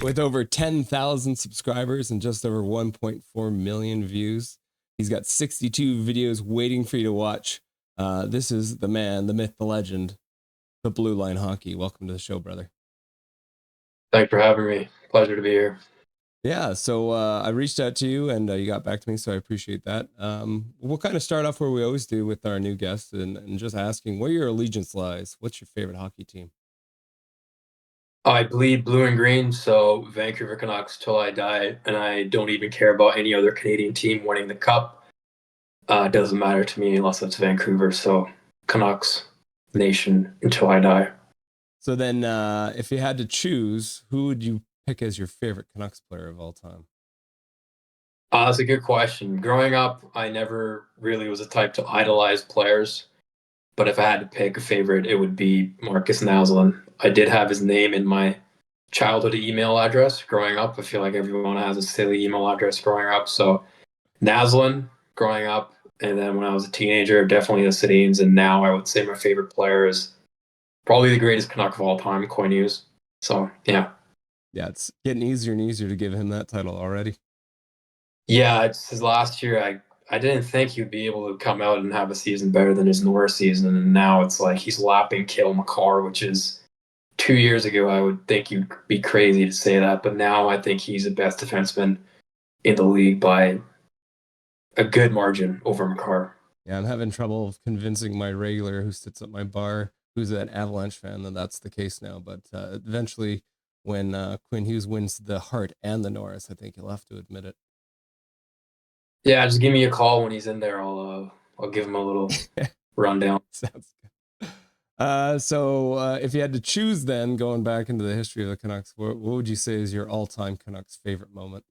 With over 10,000 subscribers and just over 1.4 million views. He's got 62 videos waiting for you to watch. This is the man, the myth, the legend, the Blueline Hockey. Welcome to the show, brother. Thanks for having me. Pleasure to be here. Yeah, so I reached out to you and you got back to me, so I appreciate that. We'll kind of start off where we always do with our new guests and just asking where your allegiance lies. What's your favorite hockey team? I bleed blue and green, so Vancouver Canucks till I die, and I don't even care about any other Canadian team winning the cup. It doesn't matter to me unless it's Vancouver, so Canucks Nation until I die. So then if you had to choose, who would you pick as your favorite Canucks player of all time? That's a good question. Growing up, I never really was the type to idolize players, but if I had to pick a favorite, it would be Marcus Naslund. I did have his name in my childhood email address growing up. I feel like everyone has a silly email address growing up. So Naslund growing up, and then when I was a teenager, definitely the Sedins, and now I would say my favorite player is probably the greatest Canuck of all time, Coy News. So yeah. Yeah, it's getting easier and easier to give him that title already. Yeah, it's his last year. I didn't think he'd be able to come out and have a season better than his Norris season, and now it's like he's lapping Cale Makar, which is 2 years ago I would think you'd be crazy to say that, but now I think he's the best defenseman in the league by a good margin over Makar. Yeah, I'm having trouble convincing my regular who sits at my bar, who's an Avalanche fan, that that's the case now. But eventually, when Quinn Hughes wins the Hart and the Norris, I think he'll have to admit it. Yeah, just give me a call when he's in there. I'll give him a little rundown. Sounds good. So if you had to choose, then going back into the history of the Canucks, what would you say is your all-time Canucks favorite moment?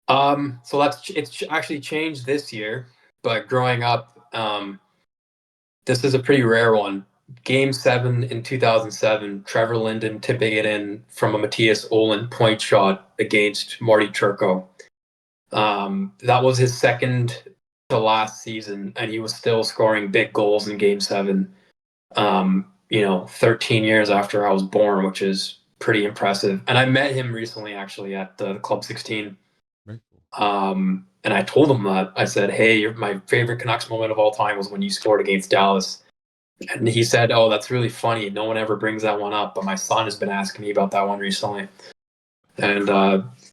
So it's actually changed this year, but growing up, this is a pretty rare one. Game 7 in 2007, Trevor Linden tipping it in from a Matthias Olin point shot against Marty Turco. That was his second to last season, and he was still scoring big goals in Game 7. 13 years after I was born, which is pretty impressive. And I met him recently, actually, at the Club 16. Very cool. And I told him that. I said, hey, my favorite Canucks moment of all time was when you scored against Dallas. And he said, oh, that's really funny. No one ever brings that one up, but my son has been asking me about that one recently. And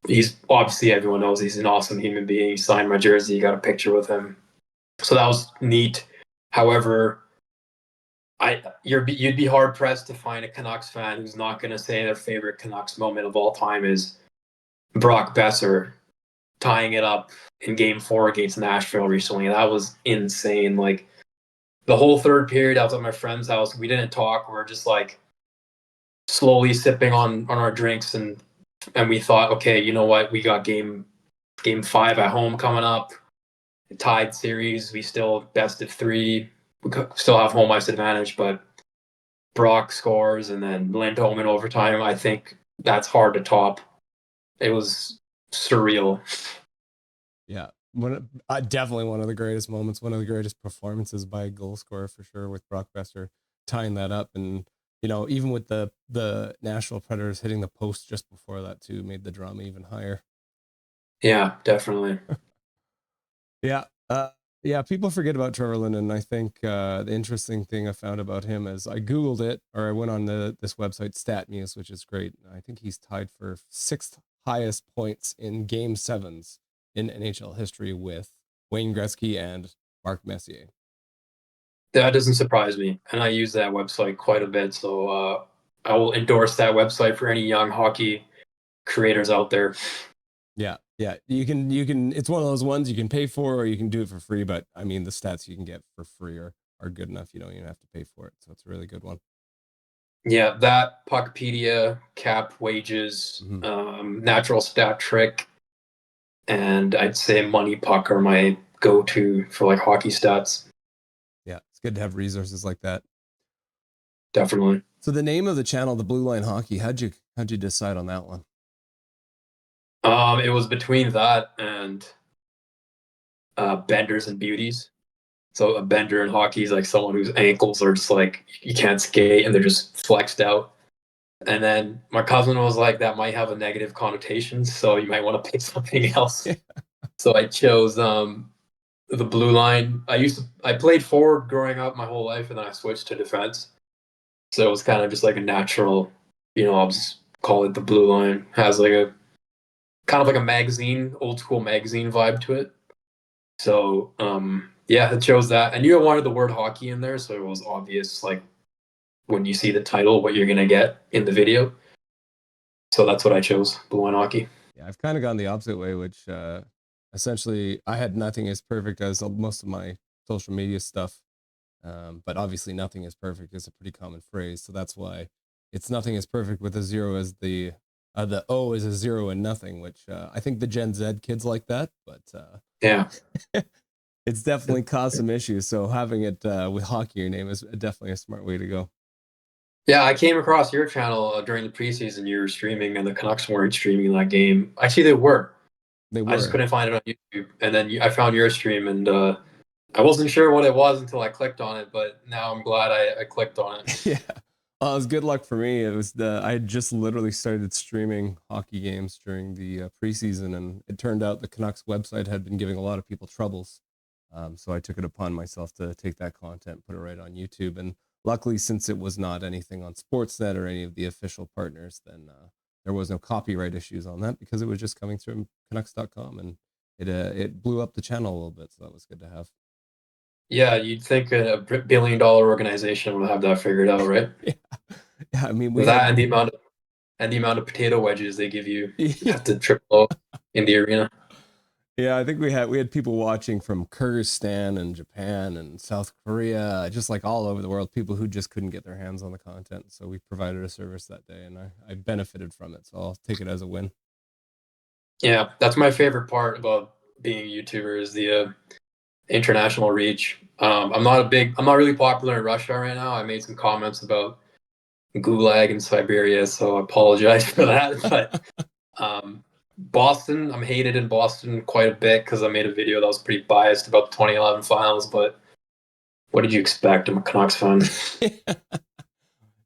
he's obviously, everyone knows he's an awesome human being. He signed my jersey, got a picture with him. So that was neat. However, you'd be hard pressed to find a Canucks fan who's not going to say their favorite Canucks moment of all time is Brock Besser tying it up in Game 4 against Nashville recently. That was insane. Like the whole third period, I was at my friend's house. We didn't talk. We were just like slowly sipping on our drinks, and we thought, okay, you know what? We got game 5 at home coming up. Tied series. We still best of 3. We still have home ice advantage, but Brock scores and then Lindholm in overtime. I think that's hard to top. It was surreal. Yeah, definitely one of the greatest moments, one of the greatest performances by a goal scorer for sure, with Brock Besser tying that up. And even with the Nashville Predators hitting the post just before that too, made the drama even higher. Yeah, definitely. Yeah. Yeah, people forget about Trevor Linden. I think the interesting thing I found about him is I Googled it, or I went on this website, StatMuse, which is great. I think he's tied for 6th highest points in Game 7s in NHL history with Wayne Gretzky and Mark Messier. That doesn't surprise me, and I use that website quite a bit. So I will endorse that website for any young hockey creators out there. Yeah, you can. It's one of those ones you can pay for, or you can do it for free. But I mean, the stats you can get for free are good enough. You don't even have to pay for it, so it's a really good one. Yeah, that Puckpedia, Cap Wages, Natural Stat Trick, and I'd say Money Puck are my go-to for like hockey stats. Yeah, it's good to have resources like that. Definitely. So the name of the channel, the Blueline Hockey, how'd you decide on that one? It was between that and benders and beauties. So a bender in hockey is like someone whose ankles are just like you can't skate and they're just flexed out. And then my cousin was like, that might have a negative connotation, so you might want to pick something else. Yeah. So I chose the blue line. I played forward growing up my whole life, and then I switched to defense. So it was kind of just like a natural, I'll just call it the blue line. Has like a kind of like a magazine, old school magazine vibe to it. So yeah, it chose that. I knew I wanted the word hockey in there, so it was obvious like when you see the title what you're gonna get in the video. So that's what I chose, Blueline Hockey. Yeah, I've kind of gone the opposite way, which essentially I had nothing is perfect as most of my social media stuff. But obviously, nothing is perfect is a pretty common phrase. So that's why it's nothing is perfect with a zero as the O is a zero and nothing, which I think the Gen Z kids like that. But Yeah. it's definitely caused some issues. So having it with hockey your name is definitely a smart way to go. Yeah, I came across your channel during the preseason. You were streaming, and the Canucks weren't streaming that game. Actually, they were. They I just were. couldn't find it on YouTube. And then I found your stream, and I wasn't sure what it was until I clicked on it. But now I'm glad I clicked on it. Yeah. Well, it was good luck for me. It was I had just literally started streaming hockey games during the preseason, and it turned out the Canucks website had been giving a lot of people troubles. So I took it upon myself to take that content, put it right on YouTube, and luckily, since it was not anything on Sportsnet or any of the official partners, then there was no copyright issues on that because it was just coming through Canucks.com, and it blew up the channel a little bit, so that was good to have. Yeah, you'd think a billion-dollar organization would have that figured out, right? Yeah, yeah. I mean, we That had and the amount of potato wedges they give you yeah. at the triple in the arena. Yeah, I think we had people watching from Kyrgyzstan and Japan and South Korea, just like all over the world, people who just couldn't get their hands on the content. So we provided a service that day, and I benefited from it. So I'll take it as a win. Yeah, that's my favorite part about being a YouTuber is the international reach. I'm not really popular in Russia right now. I made some comments about Gulag in Siberia, so I apologize for that. But Boston, I'm hated in Boston quite a bit because I made a video that was pretty biased about the 2011 finals. But what did you expect? I'm a Canucks fan.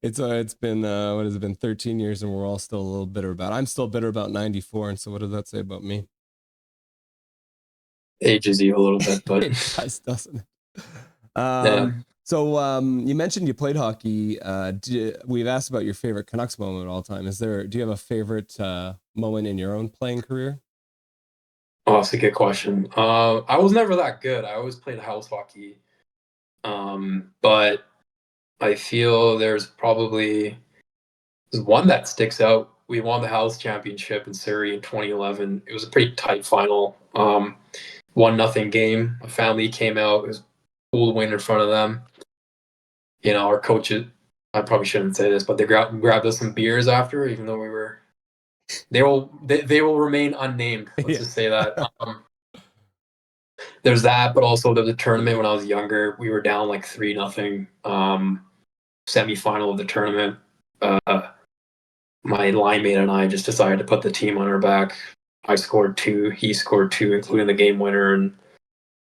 It's been what has it been 13 years, and we're all still a little bitter about. I'm still bitter about '94, and so what does that say about me? Ages you a little bit, but It does, doesn't it? yeah. So you mentioned you played hockey. We've asked about your favorite Canucks moment of all time. Do you have a favorite moment in your own playing career? Oh, that's a good question. I was never that good. I always played house hockey. But I feel there's one that sticks out. We won the house championship in Surrey in 2011. It was a pretty tight final. 1-0 game. A family came out. It was cool to win in front of them. Our coaches, I probably shouldn't say this, but they grabbed us some beers after, even though they will remain unnamed. Let's Yeah. just say that. There's that, but also there's a tournament when I was younger. We were down like 3-0, semifinal of the tournament. My line mate and I just decided to put the team on our back. I scored 2, he scored 2, including the game winner, and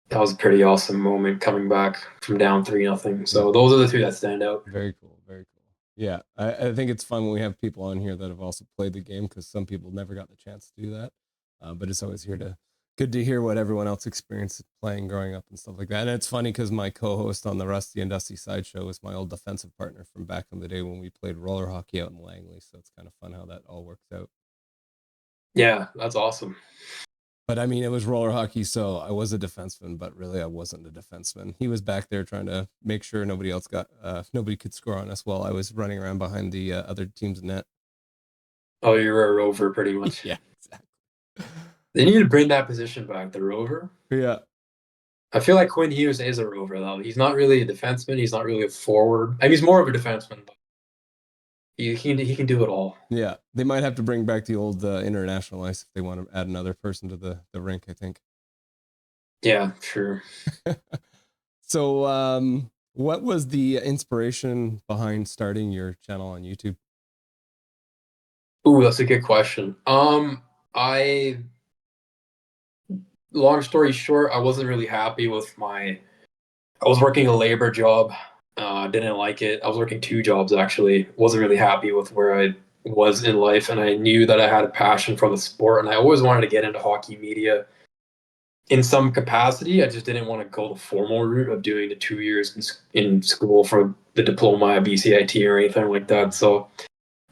that was a pretty awesome moment coming back from down 3-0. So those are the two that stand out. Very cool. Very cool. Yeah, I think it's fun when we have people on here that have also played the game because some people never got the chance to do that. But it's always good to hear what everyone else experienced playing growing up and stuff like that. And it's funny because my co-host on the Rusty and Dusty Sideshow is my old defensive partner from back in the day when we played roller hockey out in Langley. So it's kind of fun how that all works out. Yeah, that's awesome. But I mean, it was roller hockey, so I was a defenseman, but really I wasn't a defenseman. He was back there trying to make sure nobody could score on us while I was running around behind the other team's net. Oh, you were a rover pretty much. Yeah, exactly. They need to bring that position back, the rover. Yeah. I feel like Quinn Hughes is a rover, though. He's not really a defenseman. He's not really a forward. I mean, he's more of a defenseman, but he can do it all. Yeah. They might have to bring back the old international ice if they want to add another person to the rink, I think. Yeah, sure. So, what was the inspiration behind starting your channel on YouTube? Ooh, that's a good question. I long story short, I wasn't really happy with I was working a labor job. Didn't like it. I was working 2 jobs actually. Wasn't really happy with where I was in life, and I knew that I had a passion for the sport, and I always wanted to get into hockey media in some capacity. I just didn't want to go the formal route of doing the 2 years in school for the diploma at BCIT or anything like that. So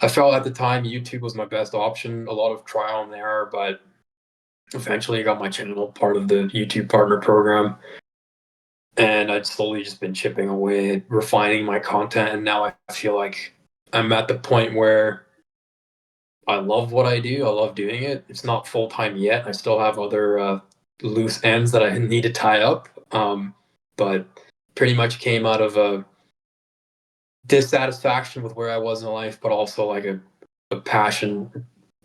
I felt at the time YouTube was my best option. A lot of trial and error, but eventually I got my channel part of the YouTube partner program. And I'd slowly just been chipping away, refining my content. And now I feel like I'm at the point where I love what I do. I love doing it. It's not full time yet. I still have other loose ends that I need to tie up. But pretty much came out of a dissatisfaction with where I was in life, but also like a passion,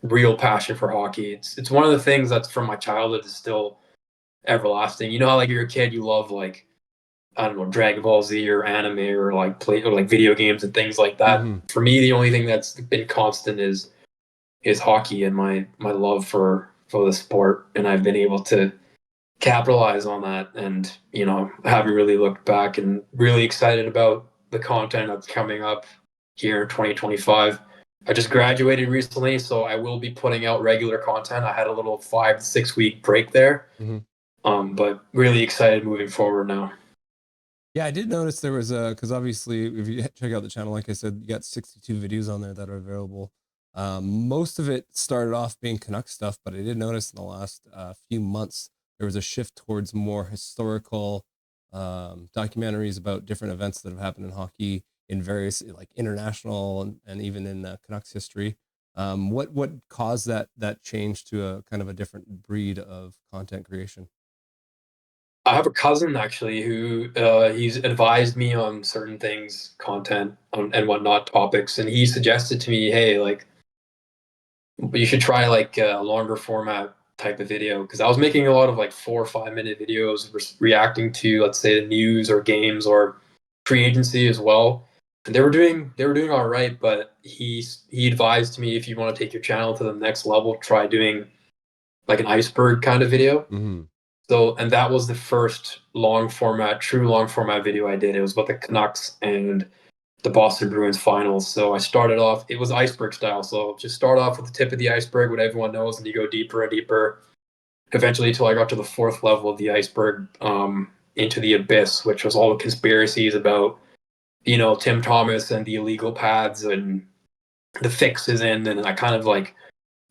real passion for hockey. It's one of the things that's from my childhood is still everlasting. You know how like you're a kid, you love like I don't know, Dragon Ball Z or anime or like play or like video games and things like that. Mm-hmm. For me, the only thing that's been constant is hockey and my love for the sport, and I've been able to capitalize on that. And I haven't really looked back, and really excited about the content that's coming up here in 2025. I just graduated recently, so I will be putting out regular content. I had a little 5 to 6 week break there, Mm-hmm. but really excited moving forward now. Yeah, I did notice there was because obviously if you check out the channel, like I said, you got 62 videos on there that are available. Most of it started off being Canucks stuff, but I did notice in the last few months there was a shift towards more historical documentaries about different events that have happened in hockey in various like international and even in Canucks history. What caused that change to a kind of a different breed of content creation? I have a cousin actually who he's advised me on certain things, content and whatnot, topics, and he suggested to me, hey, like you should try like a longer format type of video because I was making a lot of like 4 or 5 minute videos reacting to, let's say, the news or games or free agency as well. And they were doing all right, but he advised me, if you want to take your channel to the next level, try doing like an iceberg kind of video. Mm-hmm. So, and that was the first true long format video I did. It was about the Canucks and the Boston Bruins finals. So I started off, it was iceberg style. So just start off with the tip of the iceberg, what everyone knows, and you go deeper and deeper, eventually till I got to the fourth level of the iceberg, into the abyss, which was all the conspiracies about, Tim Thomas and the illegal pads and the fixes in. And I kind of like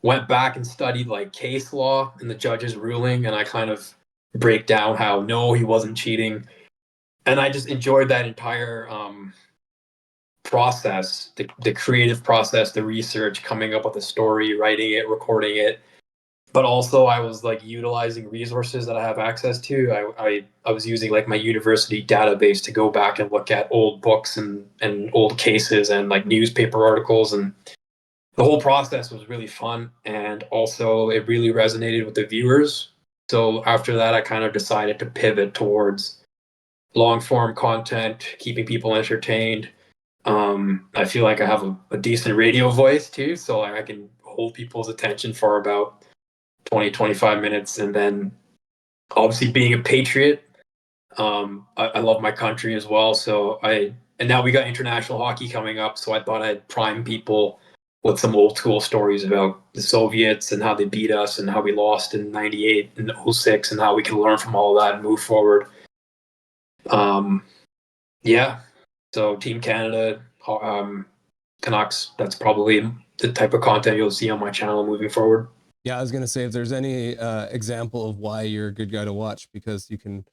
went back and studied like case law and the judge's ruling, and I kind of break down how no, he wasn't cheating. And I just enjoyed that entire process, the creative process, the research, coming up with a story, writing it, recording it. But also I was like utilizing resources that I have access to. I was using like my university database to go back and look at old books and old cases and like newspaper articles, and the whole process was really fun, and also it really resonated with the viewers. So after that, I kind of decided to pivot towards long form content, keeping people entertained. I feel like I have a decent radio voice too, so I can hold people's attention for about 20, 25 minutes. And then obviously being a patriot, I love my country as well. And now we got international hockey coming up, so I thought I'd prime people with some old school stories about the Soviets and how they beat us and how we lost in 98 and 06 and how we can learn from all that and move forward. Um, yeah. So Team Canada, Canucks, that's probably the type of content you'll see on my channel moving forward. Yeah, I was gonna say if there's any example of why you're a good guy to watch, because you can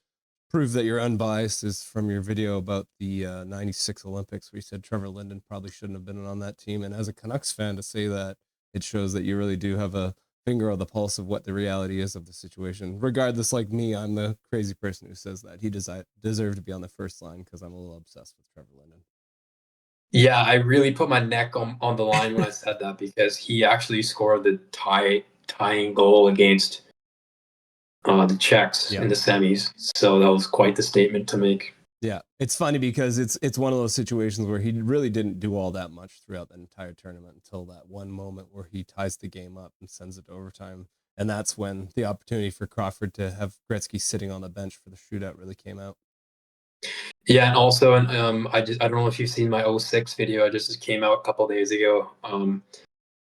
prove that you're unbiased, is from your video about the '96 Olympics, where you said Trevor Linden probably shouldn't have been on that team. And as a Canucks fan, to say that, it shows that you really do have a finger on the pulse of what the reality is of the situation. Regardless, like me, I'm the crazy person who says that he deserved to be on the first line because I'm a little obsessed with Trevor Linden. Yeah, I really put my neck on the line when I said that, because he actually scored the tying goal against the Czechs Yeah. in the semis. So that was quite the statement to make. Yeah, it's funny because it's one of those situations where he really didn't do all that much throughout the entire tournament until that one moment where he ties the game up and sends it to overtime, and that's when the opportunity for Crawford to have Gretzky sitting on the bench for the shootout really came out. Yeah, and also, and I don't know if you've seen my '06 video. I just came out a couple days ago.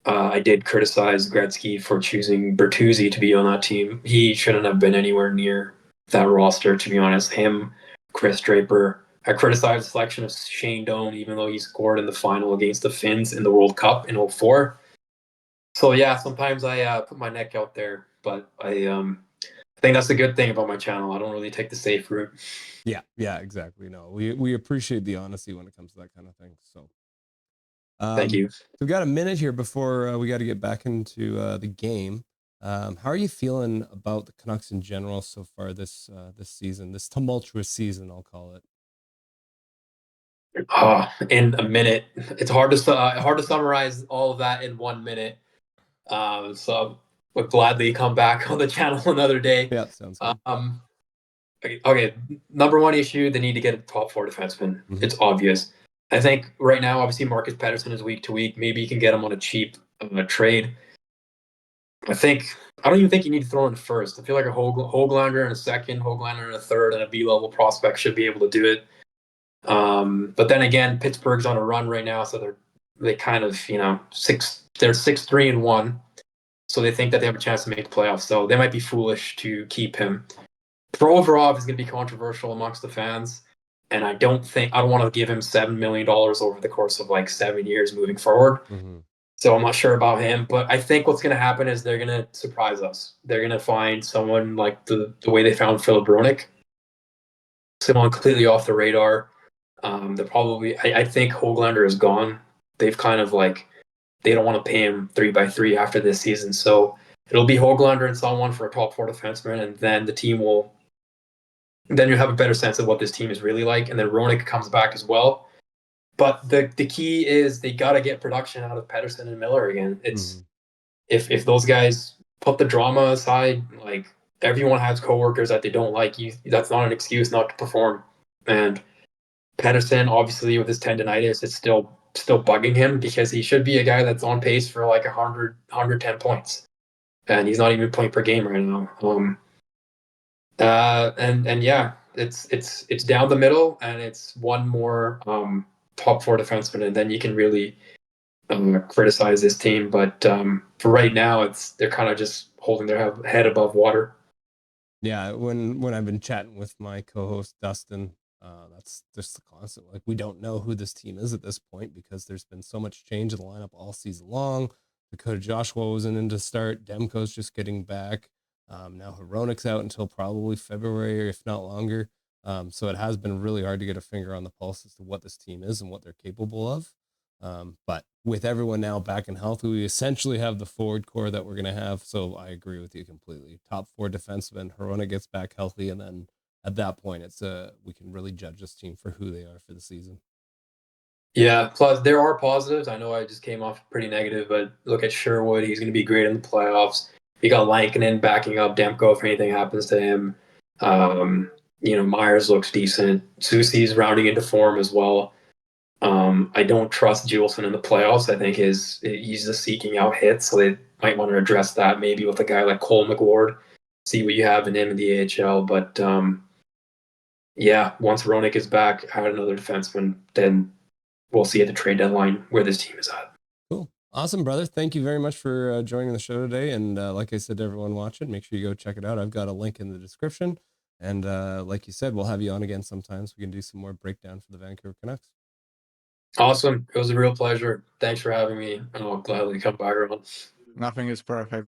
I did criticize Gretzky for choosing Bertuzzi to be on that team. He shouldn't have been anywhere near that roster, to be honest. Him, Chris Draper. I criticized the selection of Shane Doan, even though he scored in the final against the Finns in the World Cup in 04. So yeah, sometimes I put my neck out there, but I think that's the good thing about my channel. I don't really take the safe route. Yeah, exactly. No, we appreciate the honesty when it comes to that kind of thing. So, Thank you. so we've got a minute here before we got to get back into the game. How are you feeling about the Canucks in general so far this season, this tumultuous season, I'll call it? In a minute, it's hard to summarize all of that in 1 minute. So would gladly come back on the channel another day. Yeah, sounds good. Okay, number one issue, they need to get a top four defenseman. Mhm. It's obvious. I think right now, obviously, Marcus Pettersson is week to week. Maybe you can get him on a cheap trade. I don't even think you need to throw in first. I feel like a Hoglander in a second, Hoglander in a third, and a B-level prospect should be able to do it. But then again, Pittsburgh's on a run right now, so they kind of they're 6-3-1, so they think that they have a chance to make the playoffs. So they might be foolish to keep him. Provorov is going to be controversial amongst the fans, and I don't want to give him $7 million over the course of like 7 years moving forward. Mm-hmm. So I'm not sure about him, but I think what's going to happen is they're going to surprise us. They're going to find someone like the way they found Philip Roenick, someone completely off the radar. I think Hoglander is gone. They've kind of like they don't want to pay him 3x3 after this season, so it'll be Hoglander and someone for a top four defenseman, and then the team will. Then you have a better sense of what this team is really like, and then Roenick comes back as well. But the key is they got to get production out of Pettersson and Miller again. It's if those guys put the drama aside, like everyone has coworkers that they don't like. That's not an excuse not to perform. And Pettersson, obviously, with his tendonitis, it's still bugging him because he should be a guy that's on pace for like 110 points, and he's not even point per game right now. And yeah, it's down the middle, and it's one more top four defenseman, and then you can really criticize this team. But for right now, they're kind of just holding their head above water. Yeah, when I've been chatting with my co-host Dustin, that's just the constant. Like, we don't know who this team is at this point because there's been so much change in the lineup all season long. Dakota Joshua wasn't in to start. Demko's just getting back. Now Hronik's out until probably February, if not longer. So it has been really hard to get a finger on the pulse as to what this team is and what they're capable of. But with everyone now back in health, we essentially have the forward core that we're going to have. So I agree with you completely. Top four defensemen, Hirona gets back healthy, and then at that point, we can really judge this team for who they are for the season. Yeah, plus there are positives. I know I just came off pretty negative, but look at Sherwood. He's going to be great in the playoffs. You got Lankinen backing up Demko if anything happens to him. Myers looks decent. Soucy's rounding into form as well. I don't trust Juleson in the playoffs. I think he's just seeking out hits, so they might want to address that maybe with a guy like Cole McWard, see what you have in him in the AHL. But yeah, once Roenick is back, add another defenseman, then we'll see at the trade deadline where this team is at. Cool. Awesome, brother. Thank you very much for joining the show today. And like I said to everyone watching, make sure you go check it out. I've got a link in the description. And like you said, we'll have you on again sometimes. We can do some more breakdown for the Vancouver Canucks. Awesome. It was a real pleasure. Thanks for having me, and I'll gladly come back around. Nothing is perfect.